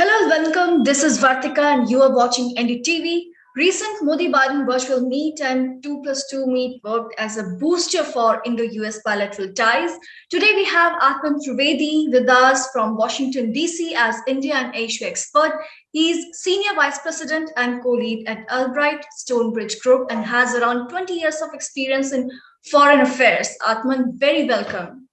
Hello, welcome. This is Vartika, and you are watching NDTV. Recent Modi-Biden virtual meet and 2+2 meet worked as a booster for Indo-US bilateral ties. Today, we have Atman Trivedi with us from Washington, D.C. as India and Asia expert. He's Senior Vice President and co-lead at Albright Stonebridge Group and has around 20 years of experience in foreign affairs. Atman, very welcome.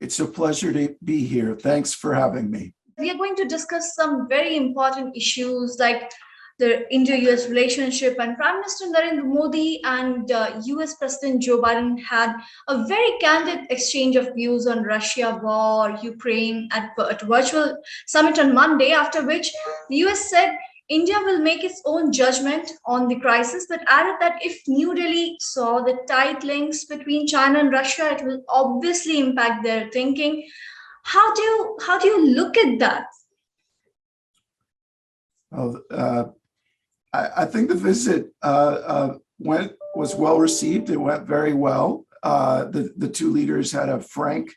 It's a pleasure to be here. Thanks for having me. We are going to discuss some very important issues like the India-US relationship, and Prime Minister Narendra Modi and US President Joe Biden had a very candid exchange of views on Russia war, Ukraine at a virtual summit on Monday, after which the US said India will make its own judgment on the crisis, but added that if New Delhi saw the tight links between China and Russia, it will obviously impact their thinking. How do you look at that? Well, I think the visit was well received. It went very well. The two leaders had a frank,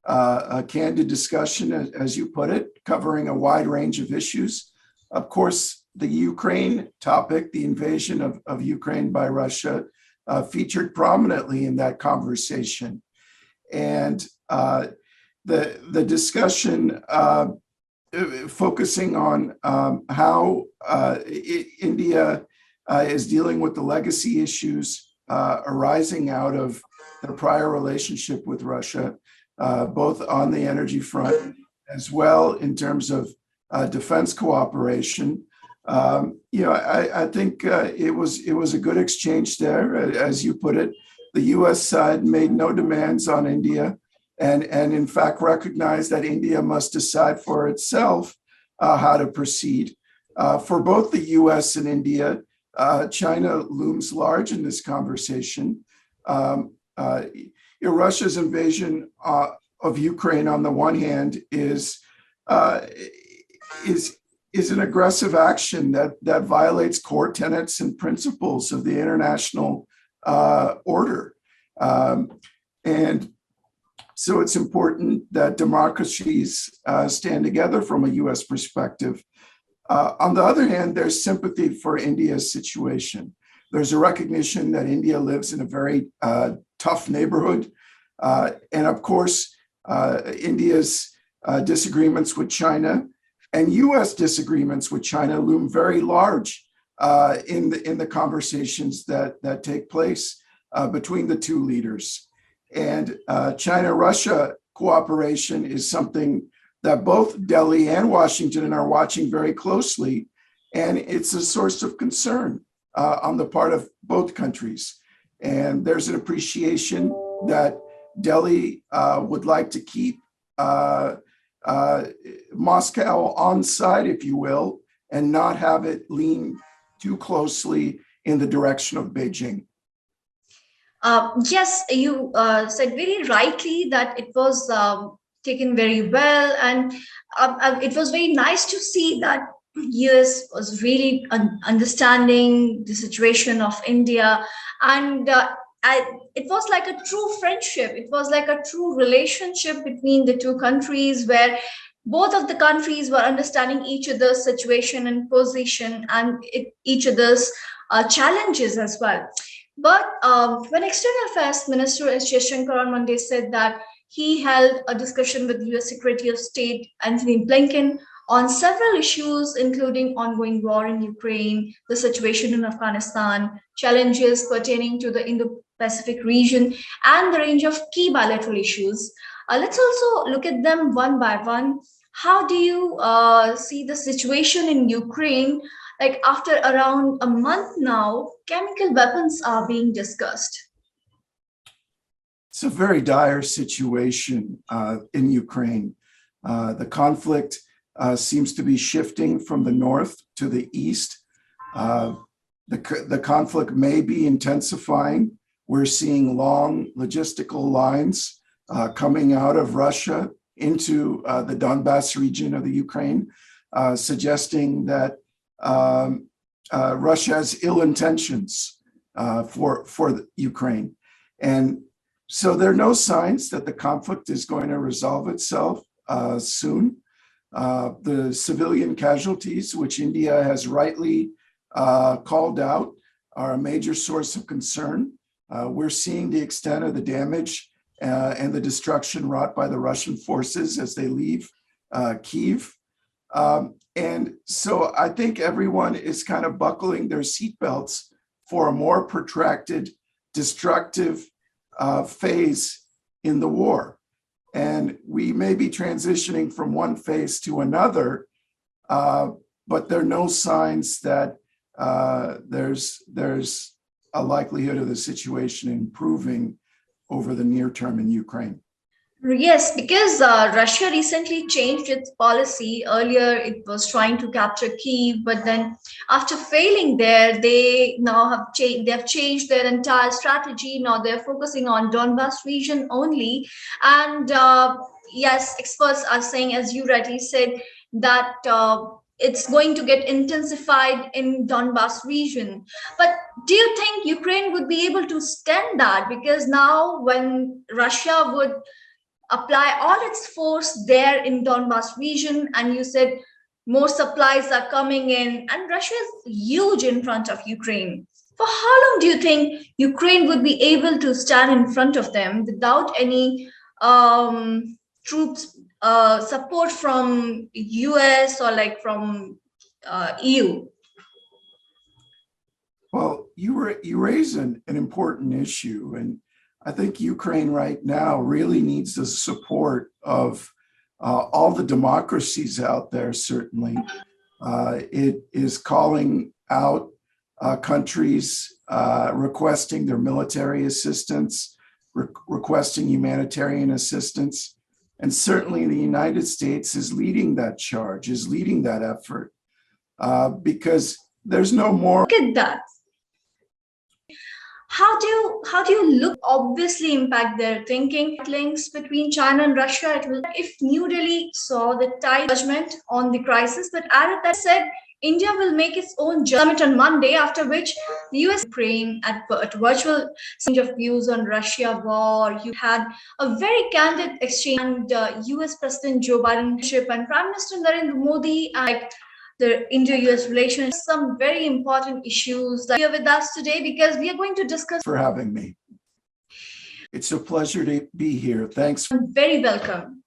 candid discussion, as you put it, covering a wide range of issues. Of course, the Ukraine topic, the invasion of Ukraine by Russia, featured prominently in that conversation, and the discussion focusing on how India is dealing with the legacy issues arising out of the prior relationship with Russia, both on the energy front as well in terms of defense cooperation. I think it was a good exchange there. As you put it, the U.S. side made no demands on India, and in fact recognized that India must decide for itself how to proceed. For both the U.S. and India, China looms large in this conversation. Russia's invasion of Ukraine, on the one hand, is an aggressive action that violates core tenets and principles of the international order, and so it's important that democracies stand together from a U.S. perspective. On the other hand, there's sympathy for India's situation. There's a recognition that India lives in a very tough neighborhood. And of course, India's disagreements with China and U.S. disagreements with China loom very large in the conversations that take place between the two leaders. And China-Russia cooperation is something that both Delhi and Washington are watching very closely, and it's a source of concern on the part of both countries. And there's an appreciation that Delhi would like to keep Moscow on side, if you will, and not have it lean too closely in the direction of Beijing. Yes, you said very rightly that it was taken very well, and it was very nice to see that US was really understanding the situation of India, and it was like a true friendship. It was like a true relationship between the two countries, where both of the countries were understanding each other's situation and position, and each other's challenges as well. But when External Affairs Minister S. Jaishankar on Monday said that he held a discussion with U.S. Secretary of State Antony Blinken on several issues, including ongoing war in Ukraine, the situation in Afghanistan, challenges pertaining to the Indo-Pacific region, and the range of key bilateral issues. Let's also look at them one by one. How do you see the situation in Ukraine? Like, after around a month now, chemical weapons are being discussed. It's a very dire situation in Ukraine. The conflict seems to be shifting from the north to the east. The conflict may be intensifying. We're seeing long logistical lines coming out of Russia into the Donbass region of the Ukraine, suggesting that Russia has ill intentions for Ukraine. And so there are no signs that the conflict is going to resolve itself soon. The civilian casualties, which India has rightly called out, are a major source of concern. We're seeing the extent of the damage and the destruction wrought by the Russian forces as they leave Kyiv. And so I think everyone is kind of buckling their seatbelts for a more protracted, destructive phase in the war. And we may be transitioning from one phase to another, but there are no signs that there's a likelihood of the situation improving over the near term in Ukraine. Yes, because Russia recently changed its policy. Earlier, it was trying to capture Kyiv, but then after failing there, they now have changed. They have changed their entire strategy. Now they're focusing on Donbas region only. And yes, experts are saying, as you rightly said, that it's going to get intensified in Donbas region. But do you think Ukraine would be able to stand that? Because now, when Russia would apply all its force there in Donbas region, and you said more supplies are coming in, and Russia is huge in front of Ukraine. For how long do you think Ukraine would be able to stand in front of them without any troops support from US or like from EU? Well, you raise an important issue, and I think Ukraine right now really needs the support of all the democracies out there, certainly. It is calling out countries requesting their military assistance, requesting humanitarian assistance. And certainly the United States is leading that charge, is leading that effort, because there's no more. Look at that. How do you look obviously impact their thinking? Links between China and Russia. It will, if New Delhi saw the tide judgment on the crisis, but added that said India will make its own summit on Monday, after which the US Ukraine at virtual exchange of views on Russia war. You had a very candid exchange, and US President Joe Biden and Prime Minister Narendra Modi and the India-US relations, some very important issues that are here with us today, because we are going to discuss. For having me. It's a pleasure to be here. Thanks. Very welcome.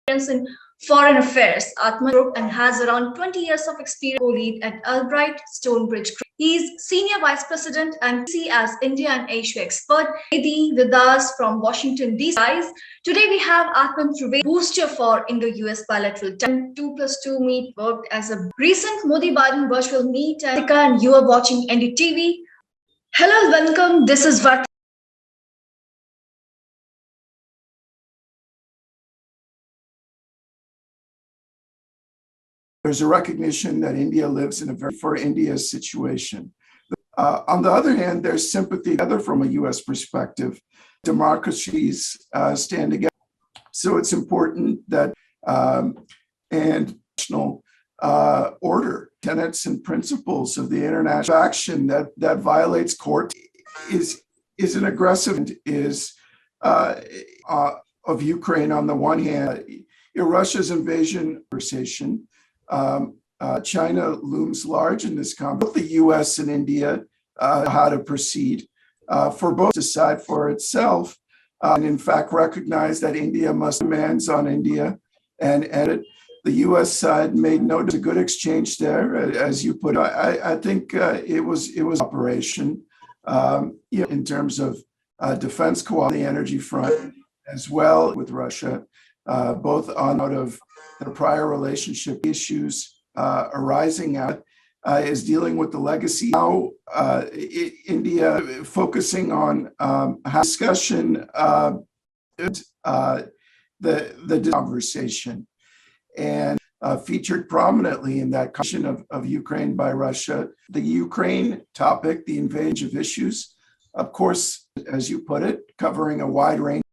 In foreign affairs, Atman Trivedi, and has around 20 years of experience co-lead at Albright Stonebridge. He's Senior Vice President and C as India and Asia expert. With us from Washington, D.C. Today we have Atman Trivedi, booster for Indo-US bilateral 2+2 meet, worked as a recent Modi-Biden virtual meet, and you are watching NDTV. Hello, welcome. This is what. There's a recognition that India lives in a very for India's situation. On the other hand, there's sympathy together from a U.S. perspective. Democracies stand together. So it's important that and national order, tenets and principles of the international action that violates court is an aggressive of Ukraine on the one hand. Russia's invasion conversation. China looms large in this conflict. The U.S. and India how to proceed for both to decide for itself, and in fact recognize that India must demands on India, and the U.S. side made note. A good exchange there, as you put. I think it was operation in terms of defense cooperation, the energy front, as well with Russia, both out of the prior relationship issues arising out, is dealing with the legacy. Now, India focusing on discussion, the conversation, and featured prominently in that question of Ukraine by Russia. The Ukraine topic, the invasion of issues, of course, as you put it, covering a wide range.